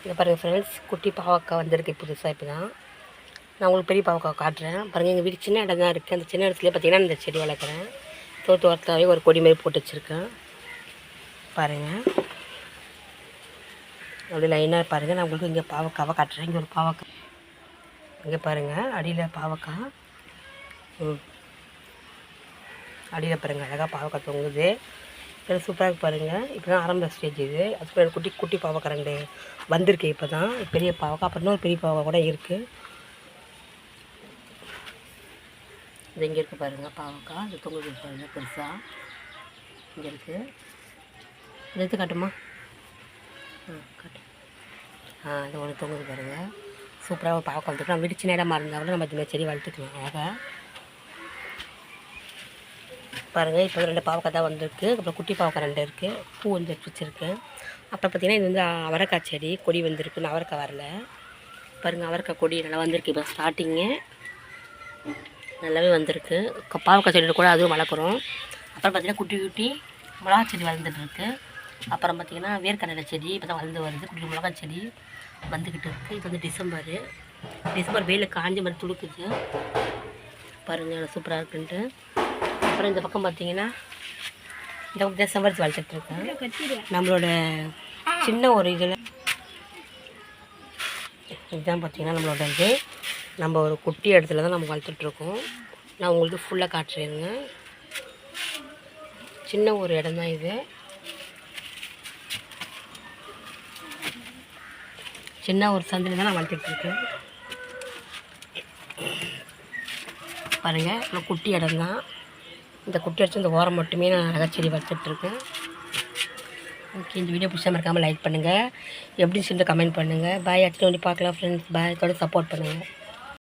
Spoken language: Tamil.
இங்கே பாருங்கள் ஃப்ரெண்ட்ஸ், குட்டி பாவக்காய் வந்திருக்கு புதுசாக. இப்போ தான் நான் உங்களுக்கு பெரிய பாவக்காய் காட்டுறேன் பாருங்கள். எங்கள் வீடு சின்ன இடம் தான் இருக்குது. அந்த சின்ன இடத்துலேயே பார்த்திங்கன்னா இந்த செடி வளர்க்குறேன். தோற்று வரத்தாவே ஒரு கொடி மாரி போட்டு வச்சுருக்கேன் பாருங்கள். அப்படி லைனாக பாருங்கள். நான் உங்களுக்கு இங்கே பாவக்காவை காட்டுறேன். இங்கே ஒரு பாவக்காய், இங்கே பாருங்கள் அடியில் பாவக்காய். அடியில் பாருங்கள் அழகாக பாவக்காய் தொங்குது. சூப்பராக பாருங்கள். இப்போ தான் ஆரம்ப ஸ்டேஜ் இது. அதுக்கு குட்டி குட்டி பாவக்காய் 2 வந்திருக்கு. இப்போ தான் பெரிய பாவக்காய், அப்புறம் இன்னொரு பெரிய பாவக்காய் கூட இருக்குது. இது இங்கே இருக்குது பாருங்கள் பாவக்காய். இது தொங்குது பாருங்கள் பெருசாக இங்கே இருக்குது. இதை எடுத்து காட்டுமா? காட்டு. இது ஒன்று தொங்குது பாருங்கள். சூப்பராக ஒரு பாவக்காய் வந்துருக்கு. நம்ம வீட்டு சின்ன இடமா இருந்தாலும் நம்ம இந்த செடி வளர்த்துக்கலாம் அழகாக பாருங்கள். இப்போ 2 பாவக்காய் தான் வந்திருக்கு. அப்புறம் குட்டி பாவக்காய் 2 இருக்குது. பூ வந்து வச்சுருக்கு. அப்புறம் பார்த்திங்கன்னா இது வந்து அவரைக்காய் செடி கொடி வந்திருக்கு. நான் அவரைக்காய் வரல பாருங்கள். அவரைக்காய் கொடி நல்லா வந்திருக்கு. இப்போ ஸ்டார்டிங்கு நல்லாவே வந்திருக்கு. பாவக்காய் செடி கூட அதுவும் வளர்க்குறோம். அப்புறம் பார்த்திங்கன்னா குட்டி குட்டி மிளகா செடி வளர்ந்துட்டுருக்கு. அப்புறம் பார்த்திங்கன்னா வேர்க்கடலை செடி இப்போ தான் வளர்ந்து வருது. குட்டி மிளகா செடி வந்துக்கிட்டு இருக்குது. இப்போ வந்து டிசம்பர் வெயிலில் காஞ்சி மாதிரி துடுக்குது பாருங்கள். சூப்பராக இருக்குன்ட்டு. அப்புறம் இந்த பக்கம் பார்த்திங்கன்னா இந்த பக்கம் செம்பருத்தி வளர்த்துட்ருக்கேன். நம்மளோட சின்ன ஒரு இதில் இதுதான் பார்த்திங்கன்னா நம்மளோட இது. நம்ம ஒரு குட்டி இடத்துல தான் நம்ம வளர்த்துட்ருக்கோம். நான் உங்களுக்கு ஃபுல்லாக காட்டுறேங்க. சின்ன ஒரு இடம் தான் இது. சின்ன ஒரு சந்தில் தான் நான் வளர்த்துட்ருக்கேன் பாருங்கள். நான் குட்டி இடம் தான். இந்த குட்டி அடிச்சு இந்த ஓரம் மட்டுமே நான் அழகாக செடி வளர்த்துட்ருக்கேன். ஓகே, இந்த வீடியோ பிடிச்சா மறக்காமல் லைக் பண்ணுங்கள். எப்படி செஞ்சு கமெண்ட் பண்ணுங்கள். பாய். அடுத்த வந்து பார்க்கலாம் ஃப்ரெண்ட்ஸ். பாய். கூட சப்போர்ட் பண்ணுங்கள்.